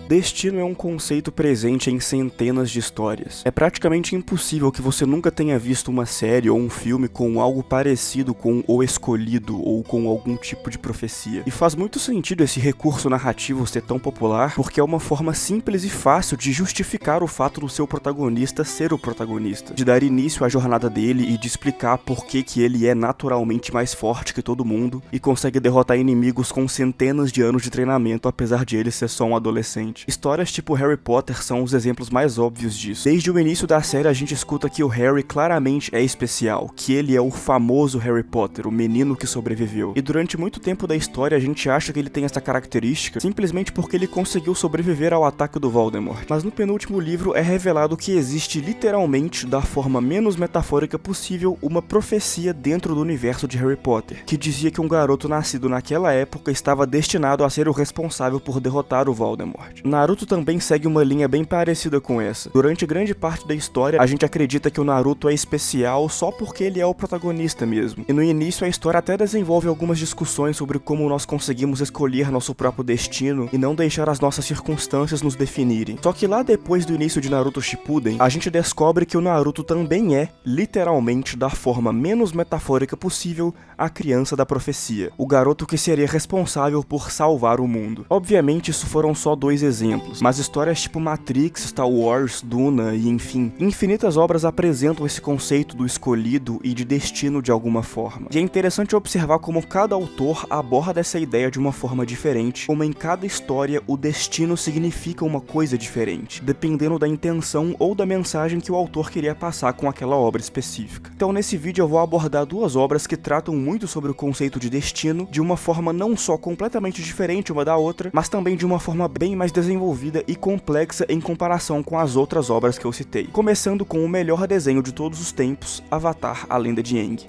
Destino é um conceito presente em centenas de histórias. É praticamente impossível que você nunca tenha visto uma série ou um filme com algo parecido com o escolhido ou com algum tipo de profecia. E faz muito sentido esse recurso narrativo ser tão popular, porque é uma forma simples e fácil de justificar o fato do seu protagonista ser o protagonista, de dar início à jornada dele e de explicar por que ele é naturalmente mais forte que todo mundo e consegue derrotar inimigos com centenas de anos de treinamento, apesar de ele ser só um adolescente. Histórias tipo Harry Potter são os exemplos mais óbvios disso. Desde o início da série a gente escuta que o Harry claramente é especial, que ele é o famoso Harry Potter, o menino que sobreviveu. E durante muito tempo da história a gente acha que ele tem essa característica simplesmente porque ele conseguiu sobreviver ao ataque do Voldemort. Mas no penúltimo livro é revelado que existe literalmente, da forma menos metafórica possível, uma profecia dentro do universo de Harry Potter, que dizia que um garoto nascido naquela época estava destinado a ser o responsável por derrotar o Voldemort. Naruto também segue uma linha bem parecida com essa. Durante grande parte da história, a gente acredita que o Naruto é especial só porque ele é o protagonista mesmo. E no início a história até desenvolve algumas discussões sobre como nós conseguimos escolher nosso próprio destino e não deixar as nossas circunstâncias nos definirem. Só que lá depois do início de Naruto Shippuden, a gente descobre que o Naruto também é, literalmente, da forma menos metafórica possível, a criança da profecia. O garoto que seria responsável por salvar o mundo. Obviamente isso foram só dois exemplos, mas histórias tipo Matrix, Star Wars, Duna e enfim, infinitas obras apresentam esse conceito do escolhido e de destino de alguma forma. E é interessante observar como cada autor aborda essa ideia de uma forma diferente, como em cada história o destino significa uma coisa diferente, dependendo da intenção ou da mensagem que o autor queria passar com aquela obra específica. Então nesse vídeo eu vou abordar duas obras que tratam muito sobre o conceito de destino, de uma forma não só completamente diferente uma da outra, mas também de uma forma bem mais desenvolvida e complexa em comparação com as outras obras que eu citei. Começando com o melhor desenho de todos os tempos, Avatar: A Lenda de Aang.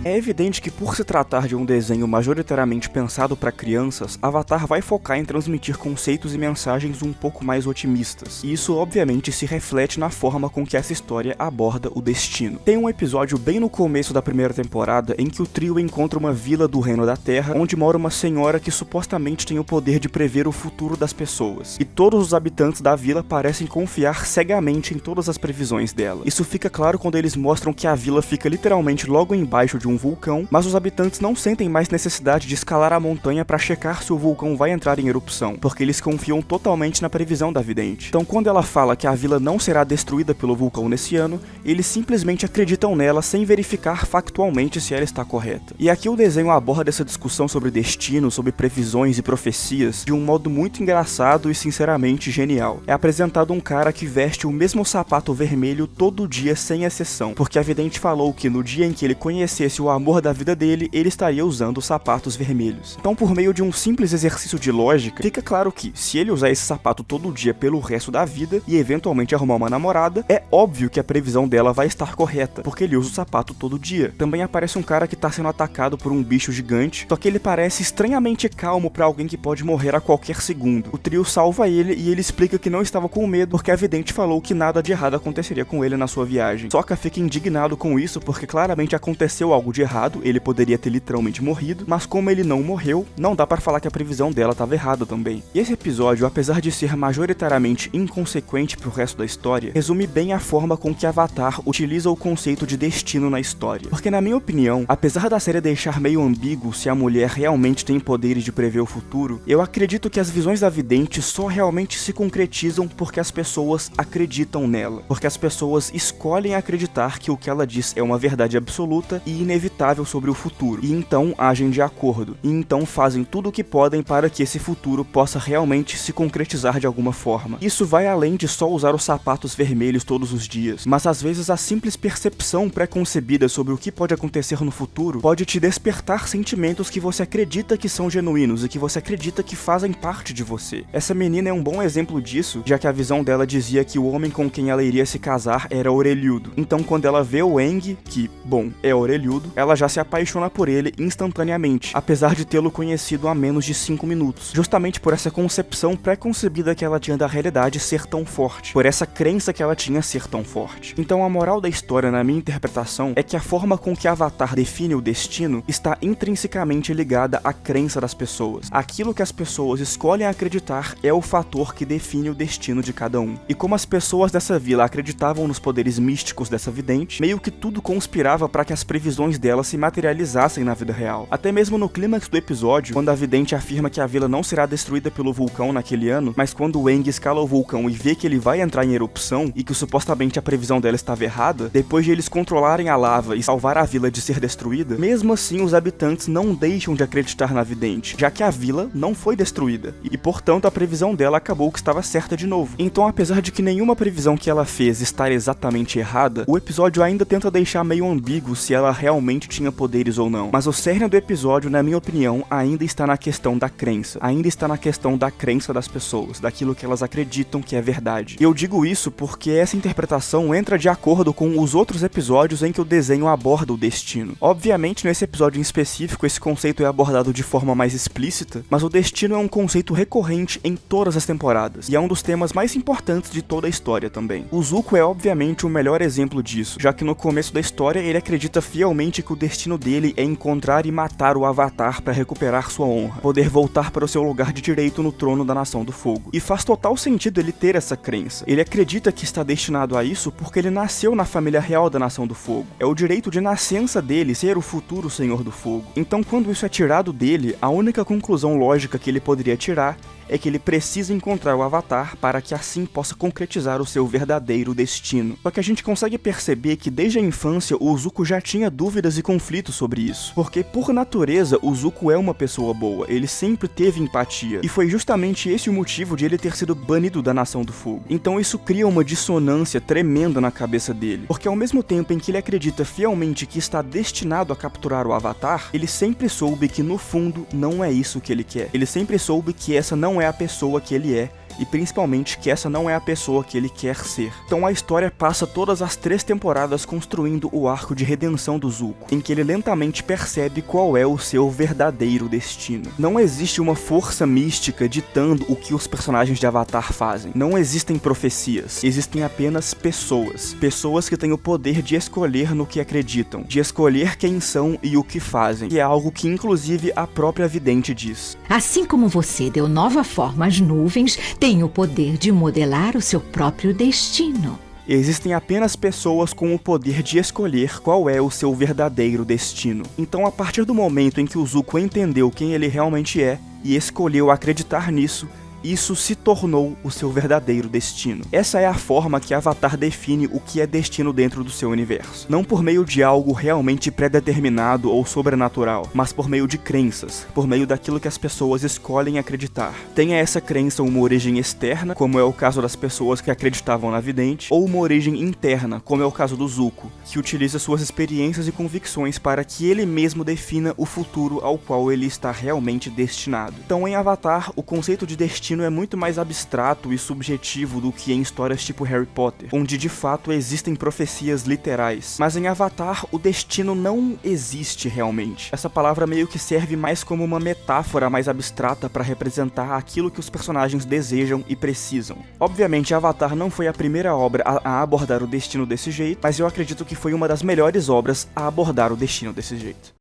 É evidente que, por se tratar de um desenho majoritariamente pensado para crianças, Avatar vai focar em transmitir conceitos e mensagens um pouco mais otimistas, e isso obviamente se reflete na forma com que essa história aborda o destino. Tem um episódio bem no começo da primeira temporada em que o trio encontra uma vila do Reino da Terra, onde mora uma senhora que supostamente tem o poder de prever o futuro das pessoas, e todos os habitantes da vila parecem confiar cegamente em todas as previsões dela. Isso fica claro quando eles mostram que a vila fica literalmente logo embaixo de um vulcão, mas os habitantes não sentem mais necessidade de escalar a montanha para checar se o vulcão vai entrar em erupção, porque eles confiam totalmente na previsão da vidente. Então quando ela fala que a vila não será destruída pelo vulcão nesse ano, eles simplesmente acreditam nela sem verificar factualmente se ela está correta. E aqui o desenho aborda essa discussão sobre destino, sobre previsões e profecias, de um modo muito engraçado e sinceramente genial. É apresentado um cara que veste o mesmo sapato vermelho todo dia sem exceção, porque a vidente falou que no dia em que ele conhecesse o amor da vida dele, ele estaria usando sapatos vermelhos. Então, por meio de um simples exercício de lógica, fica claro que, se ele usar esse sapato todo dia pelo resto da vida, e eventualmente arrumar uma namorada, é óbvio que a previsão dela vai estar correta, porque ele usa o sapato todo dia. Também aparece um cara que está sendo atacado por um bicho gigante, só que ele parece estranhamente calmo para alguém que pode morrer a qualquer segundo. O trio salva ele e ele explica que não estava com medo, porque a vidente falou que nada de errado aconteceria com ele na sua viagem. Sokka fica indignado com isso, porque claramente aconteceu algo de errado, ele poderia ter literalmente morrido, mas como ele não morreu, não dá pra falar que a previsão dela estava errada também. E esse episódio, apesar de ser majoritariamente inconsequente pro resto da história, resume bem a forma com que Avatar utiliza o conceito de destino na história. Porque na minha opinião, apesar da série deixar meio ambíguo se a mulher realmente tem poderes de prever o futuro, eu acredito que as visões da vidente só realmente se concretizam porque as pessoas acreditam nela, porque as pessoas escolhem acreditar que o que ela diz é uma verdade absoluta e inevitável sobre o futuro, e então agem de acordo, e então fazem tudo o que podem para que esse futuro possa realmente se concretizar de alguma forma. Isso vai além de só usar os sapatos vermelhos todos os dias, mas às vezes a simples percepção pré-concebida sobre o que pode acontecer no futuro pode te despertar sentimentos que você acredita que são genuínos e que você acredita que fazem parte de você. Essa menina é um bom exemplo disso, já que a visão dela dizia que o homem com quem ela iria se casar era orelhudo. Então quando ela vê o Aang, que, bom, é orelhudo, conhecido, ela já se apaixona por ele instantaneamente, apesar de tê-lo conhecido há menos de 5 minutos, justamente por essa concepção pré-concebida que ela tinha da realidade ser tão forte, por essa crença que ela tinha ser tão forte. Então a moral da história, na minha interpretação, é que a forma com que Avatar define o destino está intrinsecamente ligada à crença das pessoas. Aquilo que as pessoas escolhem acreditar é o fator que define o destino de cada um. E como as pessoas dessa vila acreditavam nos poderes místicos dessa vidente, meio que tudo conspirava para que as previsões dela se materializassem na vida real. Até mesmo no clímax do episódio, quando a vidente afirma que a vila não será destruída pelo vulcão naquele ano, mas quando o Aang escala o vulcão e vê que ele vai entrar em erupção e que supostamente a previsão dela estava errada, depois de eles controlarem a lava e salvar a vila de ser destruída, mesmo assim os habitantes não deixam de acreditar na vidente, já que a vila não foi destruída, e portanto a previsão dela acabou que estava certa de novo. Então, apesar de que nenhuma previsão que ela fez estar exatamente errada, o episódio ainda tenta deixar meio ambíguo se ela realmente tinha poderes ou não. Mas o cerne do episódio, na minha opinião, ainda está na questão da crença, ainda está na questão da crença das pessoas, daquilo que elas acreditam que é verdade. E eu digo isso porque essa interpretação entra de acordo com os outros episódios em que o desenho aborda o destino. Obviamente, nesse episódio em específico, esse conceito é abordado de forma mais explícita, mas o destino é um conceito recorrente em todas as temporadas, e é um dos temas mais importantes de toda a história também. O Zuko é obviamente o melhor exemplo disso, já que no começo da história ele acredita fielmente que o destino dele é encontrar e matar o Avatar para recuperar sua honra, poder voltar para o seu lugar de direito no trono da Nação do Fogo. E faz total sentido ele ter essa crença. Ele acredita que está destinado a isso porque ele nasceu na família real da Nação do Fogo. É o direito de nascença dele ser o futuro Senhor do Fogo. Então, quando isso é tirado dele, a única conclusão lógica que ele poderia tirar é que ele precisa encontrar o Avatar para que assim possa concretizar o seu verdadeiro destino. Só que a gente consegue perceber que desde a infância o Zuko já tinha dúvidas e conflitos sobre isso, porque por natureza o Zuko é uma pessoa boa, ele sempre teve empatia, e foi justamente esse o motivo de ele ter sido banido da Nação do Fogo. Então isso cria uma dissonância tremenda na cabeça dele, porque ao mesmo tempo em que ele acredita fielmente que está destinado a capturar o Avatar, ele sempre soube que no fundo não é isso que ele quer. Ele sempre soube que essa não é a pessoa que ele é, e principalmente que essa não é a pessoa que ele quer ser. Então a história passa todas as 3 temporadas construindo o arco de redenção do Zuko, em que ele lentamente percebe qual é o seu verdadeiro destino. Não existe uma força mística ditando o que os personagens de Avatar fazem. Não existem profecias, existem apenas pessoas. Pessoas que têm o poder de escolher no que acreditam, de escolher quem são e o que fazem, e é algo que inclusive a própria vidente diz. Assim como você deu nova forma às nuvens, tem o poder de modelar o seu próprio destino. Existem apenas pessoas com o poder de escolher qual é o seu verdadeiro destino. Então, a partir do momento em que o Zuko entendeu quem ele realmente é e escolheu acreditar nisso, isso se tornou o seu verdadeiro destino. Essa é a forma que Avatar define o que é destino dentro do seu universo. Não por meio de algo realmente pré-determinado ou sobrenatural, mas por meio de crenças, por meio daquilo que as pessoas escolhem acreditar. Tenha essa crença uma origem externa, como é o caso das pessoas que acreditavam na vidente, ou uma origem interna, como é o caso do Zuko, que utiliza suas experiências e convicções para que ele mesmo defina o futuro ao qual ele está realmente destinado. Então, em Avatar, o conceito de destino é muito mais abstrato e subjetivo do que em histórias tipo Harry Potter, onde de fato existem profecias literais. Mas em Avatar, o destino não existe realmente. Essa palavra meio que serve mais como uma metáfora mais abstrata para representar aquilo que os personagens desejam e precisam. Obviamente, Avatar não foi a primeira obra a abordar o destino desse jeito, mas eu acredito que foi uma das melhores obras a abordar o destino desse jeito.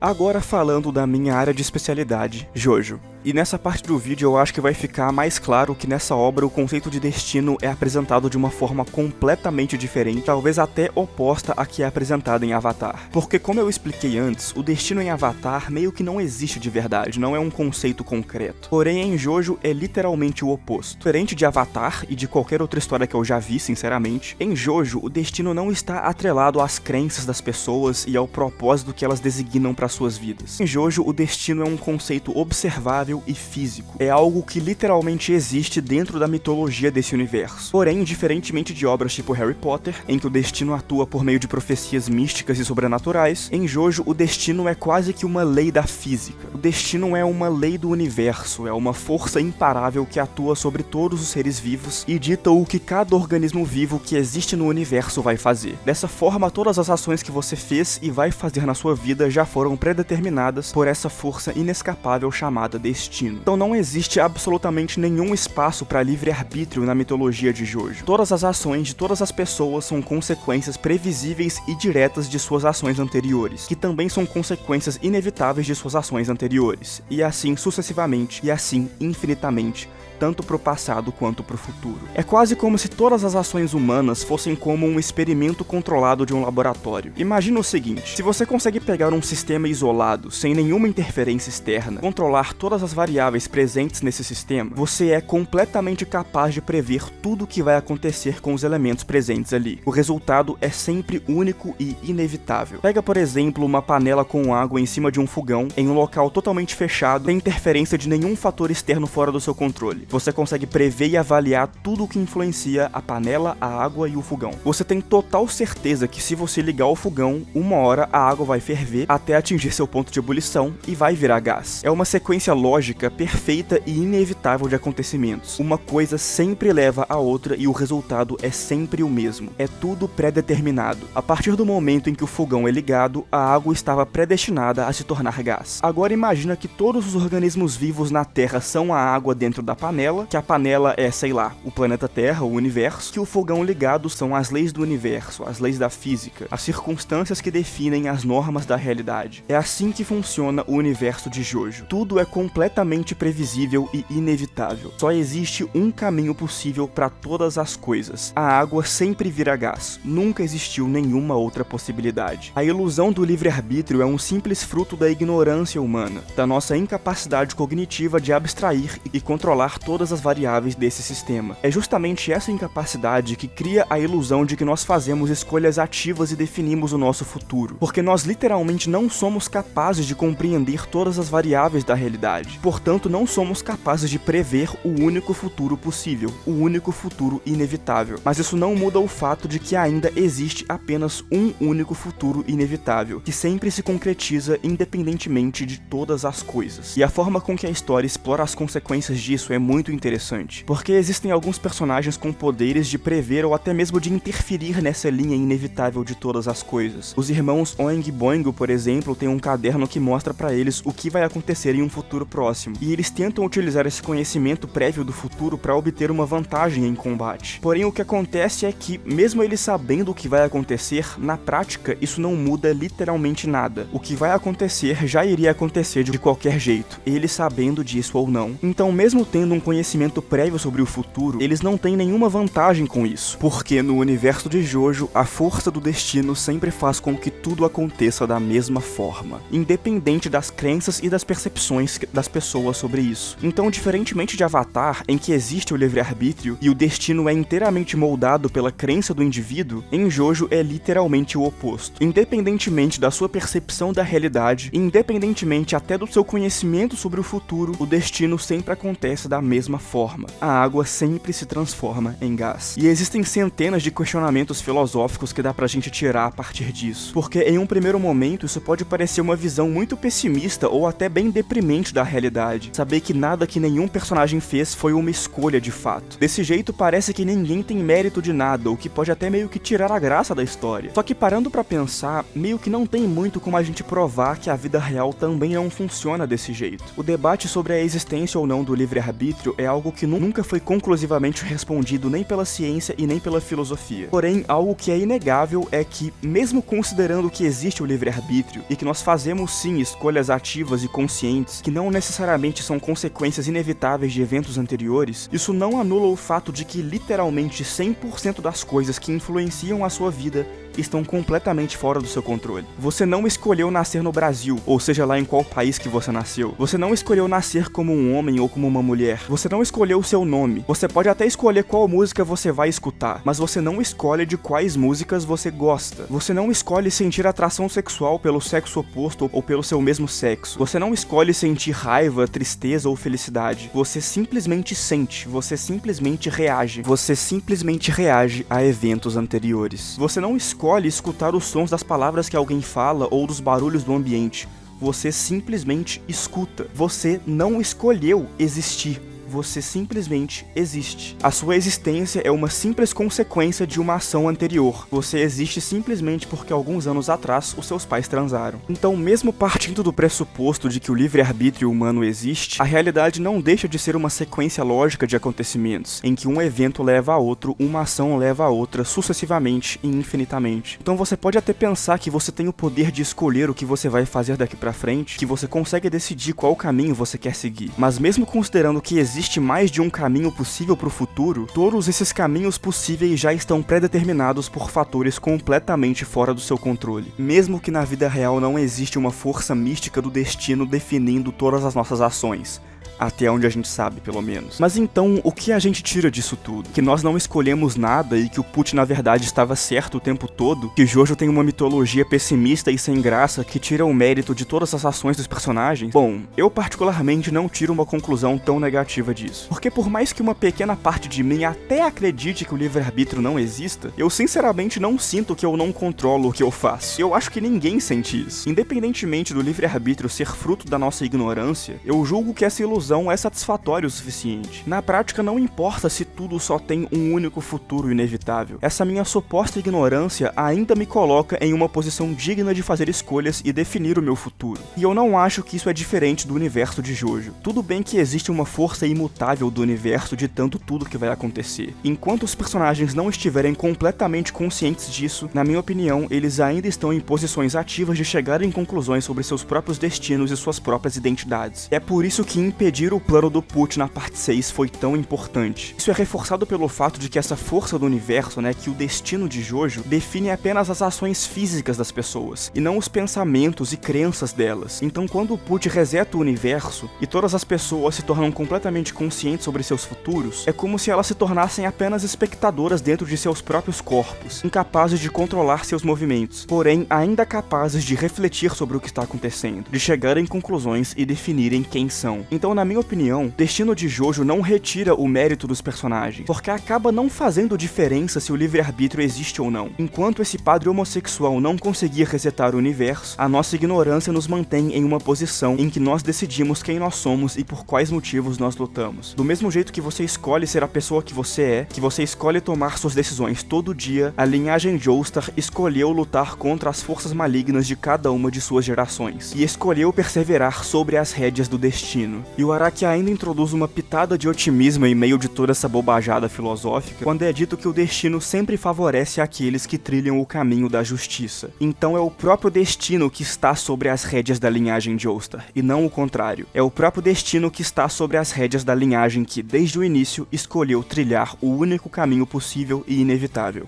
Agora falando da minha área de especialidade, Jojo. E nessa parte do vídeo eu acho que vai ficar mais claro que nessa obra o conceito de destino é apresentado de uma forma completamente diferente, talvez até oposta à que é apresentada em Avatar. Porque como eu expliquei antes, o destino em Avatar meio que não existe de verdade, não é um conceito concreto. Porém em Jojo é literalmente o oposto. Diferente de Avatar e de qualquer outra história que eu já vi, sinceramente, em Jojo o destino não está atrelado às crenças das pessoas e ao propósito que elas designam para suas vidas. Em Jojo o destino é um conceito observável inevitável e físico. É algo que literalmente existe dentro da mitologia desse universo. Porém, diferentemente de obras tipo Harry Potter, em que o destino atua por meio de profecias místicas e sobrenaturais, em Jojo o destino é quase que uma lei da física. O destino é uma lei do universo, é uma força imparável que atua sobre todos os seres vivos e dita o que cada organismo vivo que existe no universo vai fazer. Dessa forma, todas as ações que você fez e vai fazer na sua vida já foram predeterminadas por essa força inescapável chamada destino. Então não existe absolutamente nenhum espaço para livre-arbítrio na mitologia de Jojo. Todas as ações de todas as pessoas são consequências previsíveis e diretas de suas ações anteriores, que também são consequências inevitáveis de suas ações anteriores, e assim sucessivamente, e assim infinitamente, tanto pro passado quanto pro futuro. É quase como se todas as ações humanas fossem como um experimento controlado de um laboratório. Imagina o seguinte: se você consegue pegar um sistema isolado, sem nenhuma interferência externa, controlar todas as variáveis presentes nesse sistema, você é completamente capaz de prever tudo o que vai acontecer com os elementos presentes ali. O resultado é sempre único e inevitável. Pega, por exemplo, uma panela com água em cima de um fogão, em um local totalmente fechado, sem interferência de nenhum fator externo fora do seu controle. Você consegue prever e avaliar tudo o que influencia a panela, a água e o fogão. Você tem total certeza que se você ligar o fogão, uma hora a água vai ferver até atingir seu ponto de ebulição e vai virar gás. É uma sequência lógica perfeita e inevitável de acontecimentos. Uma coisa sempre leva a outra e o resultado é sempre o mesmo. É tudo pré-determinado. A partir do momento em que o fogão é ligado, a água estava predestinada a se tornar gás. Agora imagina que todos os organismos vivos na Terra são a água dentro da panela, que a panela é, sei lá, o planeta Terra, o universo, que o fogão ligado são as leis do universo, as leis da física, as circunstâncias que definem as normas da realidade. É assim que funciona o universo de Jojo. Tudo é completamente previsível e inevitável. Só existe um caminho possível para todas as coisas. A água sempre vira gás. Nunca existiu nenhuma outra possibilidade. A ilusão do livre-arbítrio é um simples fruto da ignorância humana, da nossa incapacidade cognitiva de abstrair e controlar todas as variáveis desse sistema. É justamente essa incapacidade que cria a ilusão de que nós fazemos escolhas ativas e definimos o nosso futuro, porque nós literalmente não somos capazes de compreender todas as variáveis da realidade. Portanto, não somos capazes de prever o único futuro possível, o único futuro inevitável. Mas isso não muda o fato de que ainda existe apenas um único futuro inevitável, que sempre se concretiza independentemente de todas as coisas. E a forma com que a história explora as consequências disso é muito interessante, porque existem alguns personagens com poderes de prever ou até mesmo de interferir nessa linha inevitável de todas as coisas. Os irmãos Oink e Boingo, por exemplo, têm um caderno que mostra pra eles o que vai acontecer em um futuro próximo, e eles tentam utilizar esse conhecimento prévio do futuro para obter uma vantagem em combate. Porém, o que acontece é que, mesmo eles sabendo o que vai acontecer, na prática isso não muda literalmente nada. O que vai acontecer já iria acontecer de qualquer jeito, eles sabendo disso ou não. Então, mesmo tendo um conhecimento prévio sobre o futuro, eles não têm nenhuma vantagem com isso, porque no universo de Jojo, a força do destino sempre faz com que tudo aconteça da mesma forma, independente das crenças e das percepções das pessoas sobre isso. Então, diferentemente de Avatar, em que existe o livre-arbítrio e o destino é inteiramente moldado pela crença do indivíduo, em Jojo é literalmente o oposto. Independentemente da sua percepção da realidade, independentemente até do seu conhecimento sobre o futuro, o destino sempre acontece da mesma forma. A água sempre se transforma em gás. E existem centenas de questionamentos filosóficos que dá pra gente tirar a partir disso. Porque em um primeiro momento isso pode parecer uma visão muito pessimista ou até bem deprimente da realidade. Saber que nada que nenhum personagem fez foi uma escolha de fato. Desse jeito parece que ninguém tem mérito de nada, o que pode até meio que tirar a graça da história. Só que parando pra pensar, meio que não tem muito como a gente provar que a vida real também não funciona desse jeito. O debate sobre a existência ou não do livre-arbítrio é algo que nunca foi conclusivamente respondido nem pela ciência e nem pela filosofia. Porém, algo que é inegável é que, mesmo considerando que existe o livre-arbítrio e que nós fazemos sim escolhas ativas e conscientes que não necessariamente são consequências inevitáveis de eventos anteriores, isso não anula o fato de que literalmente 100% das coisas que influenciam a sua vida estão completamente fora do seu controle. Você não escolheu nascer no Brasil, ou seja lá em qual país que você nasceu. Você não escolheu nascer como um homem ou como uma mulher. Você não escolheu o seu nome. Você pode até escolher qual música você vai escutar, mas você não escolhe de quais músicas você gosta. Você não escolhe sentir atração sexual pelo sexo oposto ou pelo seu mesmo sexo. Você não escolhe sentir raiva, tristeza ou felicidade. Você simplesmente sente, você simplesmente reage. Você simplesmente reage a eventos anteriores. Você não escolhe escutar os sons das palavras que alguém fala ou dos barulhos do ambiente. Você simplesmente escuta. Você não escolheu existir. Você simplesmente existe. A sua existência é uma simples consequência de uma ação anterior. Você existe simplesmente porque alguns anos atrás os seus pais transaram. Então, mesmo partindo do pressuposto de que o livre-arbítrio humano existe, a realidade não deixa de ser uma sequência lógica de acontecimentos, em que um evento leva a outro, uma ação leva a outra, sucessivamente e infinitamente. Então você pode até pensar que você tem o poder de escolher o que você vai fazer daqui pra frente, que você consegue decidir qual caminho você quer seguir. Mas mesmo considerando que existe mais de um caminho possível para o futuro, todos esses caminhos possíveis já estão pré-determinados por fatores completamente fora do seu controle. Mesmo que na vida real não existe uma força mística do destino definindo todas as nossas ações. Até onde a gente sabe, pelo menos. Mas então, o que a gente tira disso tudo? Que nós não escolhemos nada e que o Putin na verdade estava certo o tempo todo? Que Jojo tem uma mitologia pessimista e sem graça que tira o mérito de todas as ações dos personagens? Bom, eu particularmente não tiro uma conclusão tão negativa disso. Porque por mais que uma pequena parte de mim até acredite que o livre-arbítrio não exista, eu sinceramente não sinto que eu não controlo o que eu faço. Eu acho que ninguém sente isso. Independentemente do livre-arbítrio ser fruto da nossa ignorância, eu julgo que essa ilusão é satisfatória o suficiente. Na prática, não importa se tudo só tem um único futuro inevitável. Essa minha suposta ignorância ainda me coloca em uma posição digna de fazer escolhas e definir o meu futuro. E eu não acho que isso é diferente do universo de Jojo. Tudo bem que existe uma força imutável do universo ditando tudo que vai acontecer. Enquanto os personagens não estiverem completamente conscientes disso, na minha opinião, eles ainda estão em posições ativas de chegar em conclusões sobre seus próprios destinos e suas próprias identidades. É por isso que impedir o plano do Putin na parte 6 foi tão importante. Isso é reforçado pelo fato de que essa força do universo, que o destino de Jojo, define apenas as ações físicas das pessoas, e não os pensamentos e crenças delas. Então quando o Putin reseta o universo, e todas as pessoas se tornam completamente conscientes sobre seus futuros, é como se elas se tornassem apenas espectadoras dentro de seus próprios corpos, incapazes de controlar seus movimentos, porém ainda capazes de refletir sobre o que está acontecendo, de chegar em conclusões e definirem quem são. Então, na minha opinião, Destino de Jojo não retira o mérito dos personagens, porque acaba não fazendo diferença se o livre-arbítrio existe ou não. Enquanto esse padre homossexual não conseguir resetar o universo, a nossa ignorância nos mantém em uma posição em que nós decidimos quem nós somos e por quais motivos nós lutamos. Do mesmo jeito que você escolhe ser a pessoa que você escolhe tomar suas decisões todo dia, a linhagem Joestar escolheu lutar contra as forças malignas de cada uma de suas gerações, e escolheu perseverar sobre as rédeas do destino. E o Araki ainda introduz uma pitada de otimismo em meio de toda essa bobajada filosófica, quando é dito que o destino sempre favorece aqueles que trilham o caminho da justiça. Então é o próprio destino que está sobre as rédeas da linhagem Joestar, e não o contrário. É o próprio destino que está sobre as rédeas da linhagem que, desde o início, escolheu trilhar o único caminho possível e inevitável: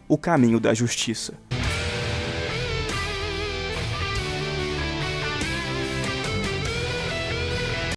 o caminho da justiça.